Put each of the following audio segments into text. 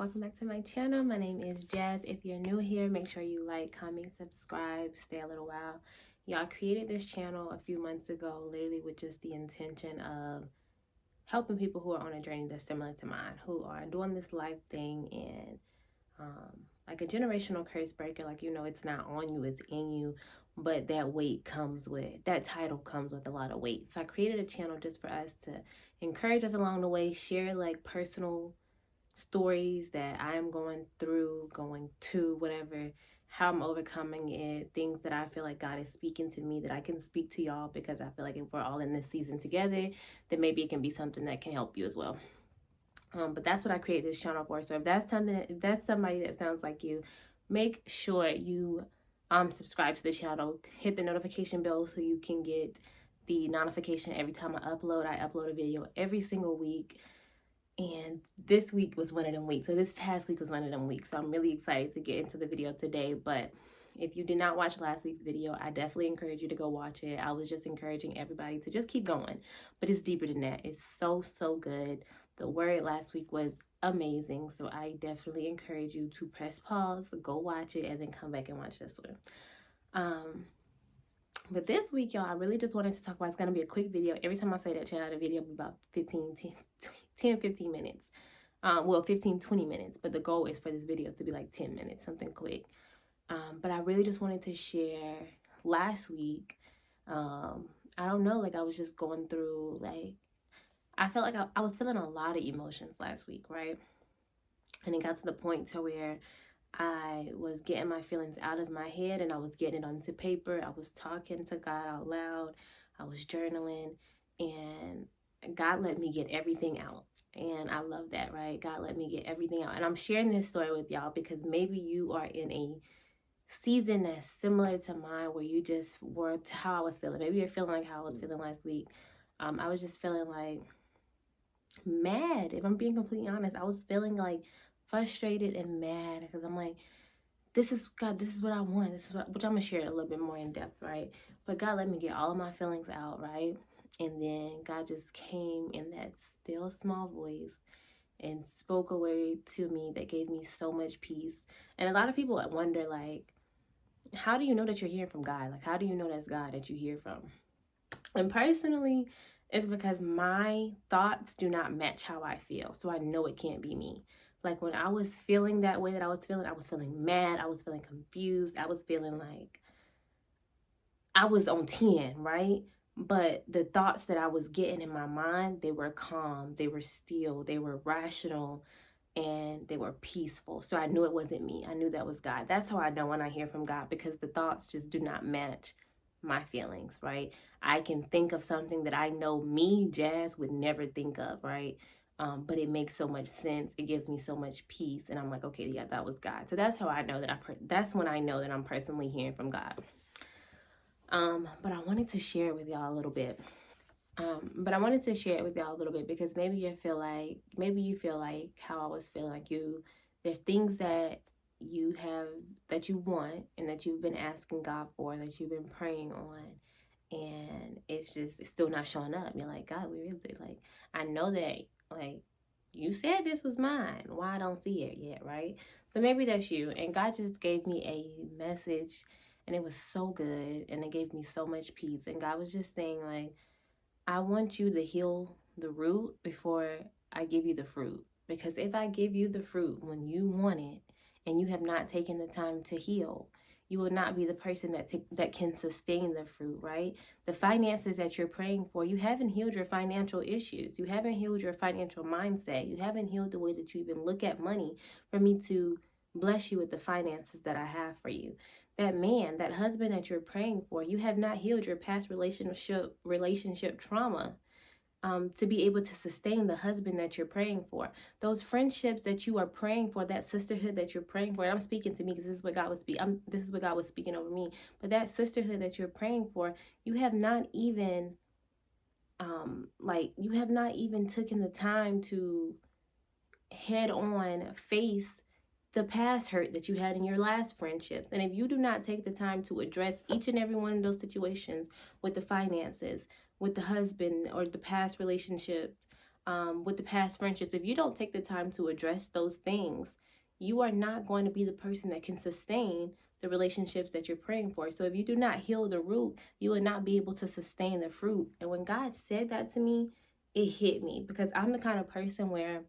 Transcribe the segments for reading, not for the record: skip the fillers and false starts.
Welcome back to my channel. My name is Jazz. If you're new here, make sure you like, comment, subscribe, stay a little while. Y'all created this channel a few months ago, literally with just the intention of helping people who are on a journey that's similar to mine, who are doing this life thing and like a generational curse breaker. Like, it's not on you, it's in you, but that title comes with a lot of weight. So I created a channel just for us to encourage us along the way, share like personal stories that I'm going through, whatever, how I'm overcoming it, things that I feel like God is speaking to me that I can speak to y'all, because I feel like if we're all in this season together, then maybe it can be something that can help you as well. But that's what I created this channel for. So if that's somebody that sounds like you, make sure you subscribe to the channel, hit the notification bell so you can get the notification every time I upload. I upload a video every single week. And this week was one of them weeks. So this past week was one of them weeks. So I'm really excited to get into the video today. But if you did not watch last week's video, I definitely encourage you to go watch it. I was just encouraging everybody to just keep going. But it's deeper than that. It's so, so good. The word last week was amazing. So I definitely encourage you to press pause, go watch it, and then come back and watch this one. But this week, y'all, I really just wanted to talk about, it's going to be a quick video. Every time I say that, the video will be about 15 minutes. 15-20 minutes. But the goal is for this video to be like 10 minutes, something quick. But I really just wanted to share last week. I don't know, like I was just going through, like, I felt like I was feeling a lot of emotions last week, right? And it got to the point to where I was getting my feelings out of my head and I was getting it onto paper. I was talking to God out loud. I was journaling, and God let me get everything out. And I love that, right? God let me get everything out. And I'm sharing this story with y'all because maybe you are in a season that's similar to mine, where you just were to how I was feeling. Maybe you're feeling like how I was feeling last week. I was just feeling like mad. If I'm being completely honest, I was feeling like frustrated and mad because I'm like, this is what I want. Which I'm gonna share it a little bit more in depth, right? But God let me get all of my feelings out, right? And then God just came in that still small voice and spoke a word to me that gave me so much peace. And a lot of people wonder, like, how do you know that you're hearing from God? Like, how do you know that's God that you hear from? And personally, it's because my thoughts do not match how I feel. So I know it can't be me. Like when I was feeling that way that I was feeling mad. I was feeling confused. I was feeling like I was on 10, right? But the thoughts that I was getting in my mind, they were calm, they were still, they were rational, and they were peaceful. So I knew it wasn't me. I knew that was God. That's how I know when I hear from God, because the thoughts just do not match my feelings, right? I can think of something that I know me, Jazz, would never think of, right? But it makes so much sense. It gives me so much peace, and I'm like, okay, yeah, that was God. So that's how I know that that's when I know that I'm personally hearing from God. But I wanted to share it with y'all a little bit. Because maybe you feel like how I was feeling, like there's things that you have, that you want, and that you've been asking God for, that you've been praying on, and it's still not showing up. You're like, God, where is it? Like, I know that, like, you said this was mine. Why I don't see it yet, right? So maybe that's you. And God just gave me a message, and it was so good, and it gave me so much peace. And God was just saying, like, I want you to heal the root before I give you the fruit. Because if I give you the fruit when you want it and you have not taken the time to heal, you will not be the person that can sustain the fruit, right? The finances that you're praying for, you haven't healed your financial issues. You haven't healed your financial mindset. You haven't healed the way that you even look at money for me to bless you with the finances that I have for you. That man, that husband that you're praying for, you have not healed your past relationship trauma to be able to sustain the husband that you're praying for. Those friendships that you are praying for, that sisterhood that you're praying for, and I'm speaking to me because this is what God was speaking over me. But that sisterhood that you're praying for, you have not even taken the time to head on face the past hurt that you had in your last friendships. And if you do not take the time to address each and every one of those situations with the finances, with the husband, or the past relationship, with the past friendships, if you don't take the time to address those things, you are not going to be the person that can sustain the relationships that you're praying for. So if you do not heal the root, you will not be able to sustain the fruit. And when God said that to me, it hit me, because I'm the kind of person where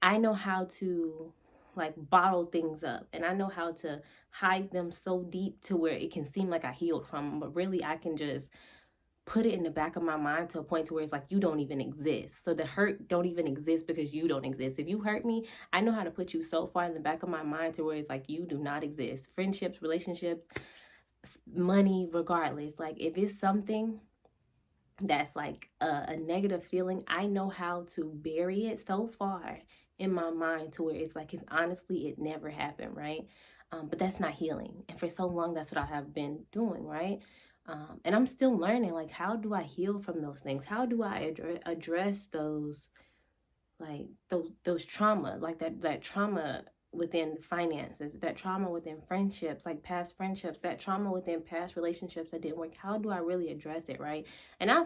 I know how to like bottle things up, and I know how to hide them so deep to where it can seem like I healed from them, but really I can just put it in the back of my mind to a point to where it's like you don't even exist. So the hurt don't even exist because you don't exist. If you hurt me, I know how to put you so far in the back of my mind to where it's like you do not exist. Friendships, relationships, money, regardless. Like if it's something that's like a negative feeling, I know how to bury it so far in my mind to where it's like, it's honestly, it never happened, right? But that's not healing. And for so long, that's what I have been doing, right? And I'm still learning, like, how do I heal from those things? How do I address those, like those trauma, like that trauma within finances, that trauma within friendships, like past friendships, that trauma within past relationships that didn't work? How do I really address it, right? And I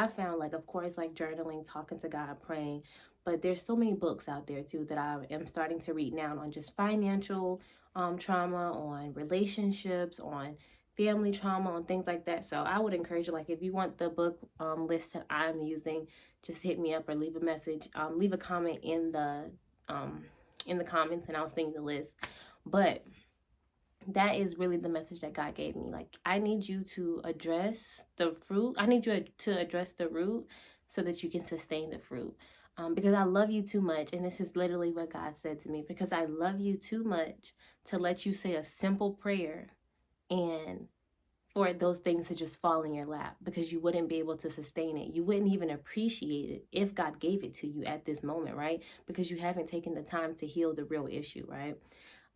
found, like, of course, like journaling, talking to God, praying, but there's so many books out there too that I am starting to read now on just financial trauma, on relationships, on family trauma, on things like that. So I would encourage you, like, if you want the book list that I'm using, just hit me up or leave a message, leave a comment in the comments, and I'll send you the list. But that is really the message that God gave me. Like, I need you to address the fruit. I need you to address the root so that you can sustain the fruit. Because I love you too much. And this is literally what God said to me. Because I love you too much to let you say a simple prayer and for those things to just fall in your lap, because you wouldn't be able to sustain it. You wouldn't even appreciate it if God gave it to you at this moment, right? Because you haven't taken the time to heal the real issue, right?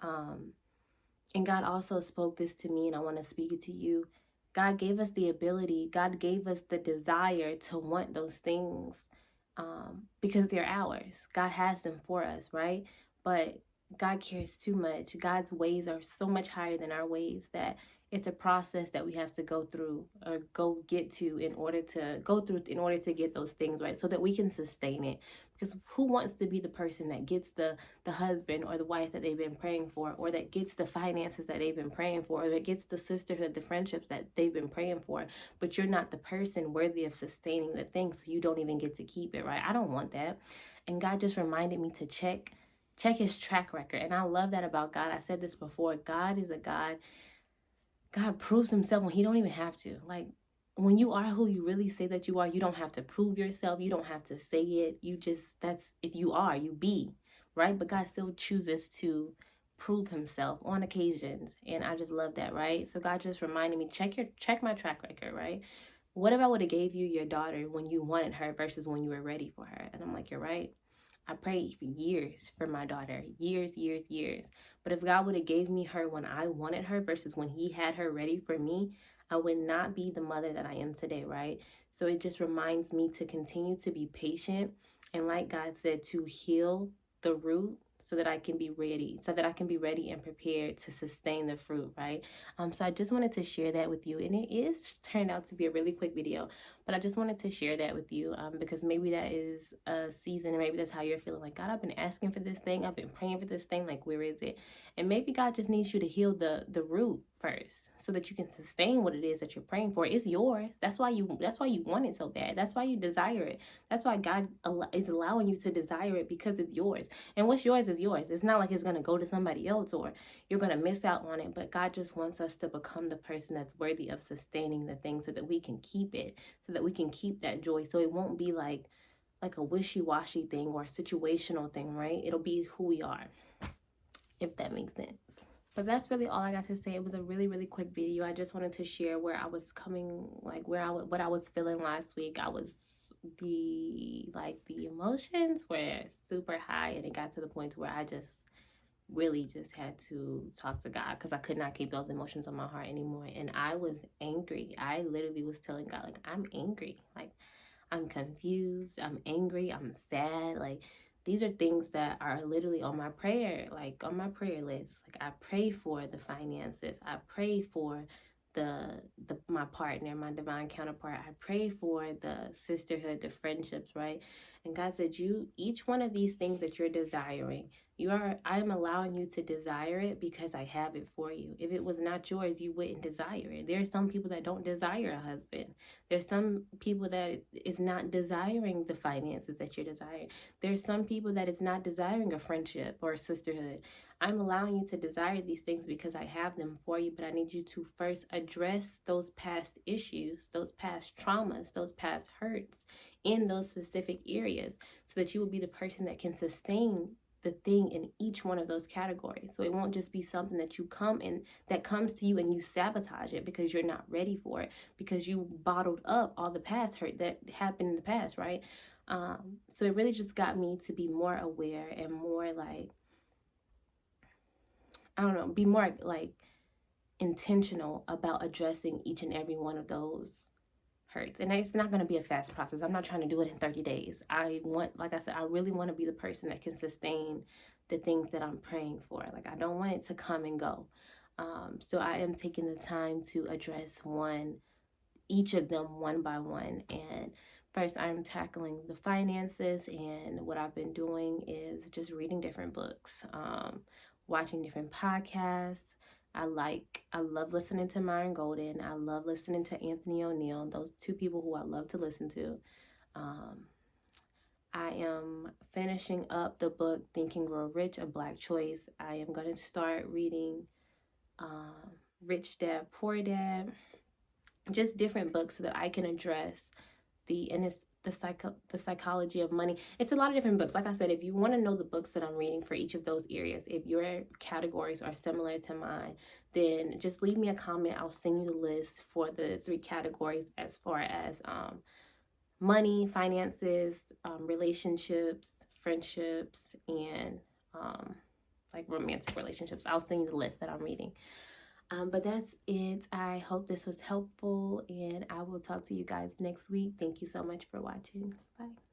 And God also spoke this to me, and I want to speak it to you. God gave us the ability, God gave us the desire to want those things because they're ours. God has them for us, right? But God cares too much. God's ways are so much higher than our ways that it's a process that we have to go through or in order to get those things, right? So that we can sustain it. Because who wants to be the person that gets the husband or the wife that they've been praying for, or that gets the finances that they've been praying for, or that gets the sisterhood, the friendships that they've been praying for, but you're not the person worthy of sustaining the thing, so you don't even get to keep it, right? I don't want that. And God just reminded me to check his track record. And I love that about God. I said this before. God proves himself when he don't even have to. Like, when you are who you really say that you are, you don't have to prove yourself. You don't have to say it. If you are, you be, right? But God still chooses to prove himself on occasions. And I just love that, right? So God just reminded me, check my track record, right? What if I would have gave you your daughter when you wanted her versus when you were ready for her? And I'm like, you're right. I prayed for years for my daughter, years. But if God would have gave me her when I wanted her versus when he had her ready for me, I would not be the mother that I am today, right? So it just reminds me to continue to be patient. And like God said, to heal the root so that I can be ready and prepared to sustain the fruit, right? So I just wanted to share that with you. And it is turned out to be a really quick video, but I just wanted to share that with you because maybe that is a season, and maybe that's how you're feeling. Like, God, I've been asking for this thing. I've been praying for this thing. Like, where is it? And maybe God just needs you to heal the root first so that you can sustain what it is that you're praying for. It's yours. That's why you want it so bad. That's why you desire it. That's why God is allowing you to desire it, because it's yours. And what's yours is yours. It's not like it's going to go to somebody else or you're going to miss out on it. But God just wants us to become the person that's worthy of sustaining the thing so that we can keep it, so that we can keep that joy. So it won't be like a wishy-washy thing or a situational thing, right? It'll be who we are, if that makes sense. But that's really all I got to say. It was a really, really quick video. I just wanted to share where I was coming, like what I was feeling last week. The emotions were super high, and it got to the point where I just really just had to talk to God, because I could not keep those emotions on my heart anymore. And I was angry. I literally was telling God, like, I'm angry. Like, I'm confused. I'm angry. I'm sad. Like, these are things that are literally on my prayer list. Like, I pray for the finances. I pray for my partner, my divine counterpart. I pray for the sisterhood, the friendships, right? And God said, each one of these things that you're desiring, I am allowing you to desire it because I have it for you. If it was not yours, you wouldn't desire it. There are some people that don't desire a husband. There's some people that is not desiring the finances that you're desiring. There's some people that is not desiring a friendship or a sisterhood. I'm allowing you to desire these things because I have them for you, but I need you to first address those past issues, those past traumas, those past hurts in those specific areas so that you will be the person that can sustain the thing in each one of those categories. So it won't just be something that that comes to you and you sabotage it because you're not ready for it, because you bottled up all the past hurt that happened in the past, right? So it really just got me to be more aware and more like, I don't know, be more like intentional about addressing each and every one of those hurts. And it's not going to be a fast process. I'm not trying to do it in 30 days. Like I said, I really want to be the person that can sustain the things that I'm praying for. Like, I don't want it to come and go. So I am taking the time to address each of them one by one. And first, I'm tackling the finances, and what I've been doing is just reading different books, watching different podcasts. I love listening to Myron Golden. I love listening to Anthony O'Neill. Those two people who I love to listen to. I am finishing up the book Think and Grow Rich, A Black Choice. I am going to start reading Rich Dad, Poor Dad. Just different books so that I can address the psychology of money. It's a lot of different books. Like I said, if you want to know the books that I'm reading for each of those areas, if your categories are similar to mine, then just leave me a comment. I'll send you the list for the 3 categories as far as money, finances, relationships, friendships, and like romantic relationships. I'll send you the list that I'm reading. But that's it. I hope this was helpful, and I will talk to you guys next week. Thank you so much for watching. Bye.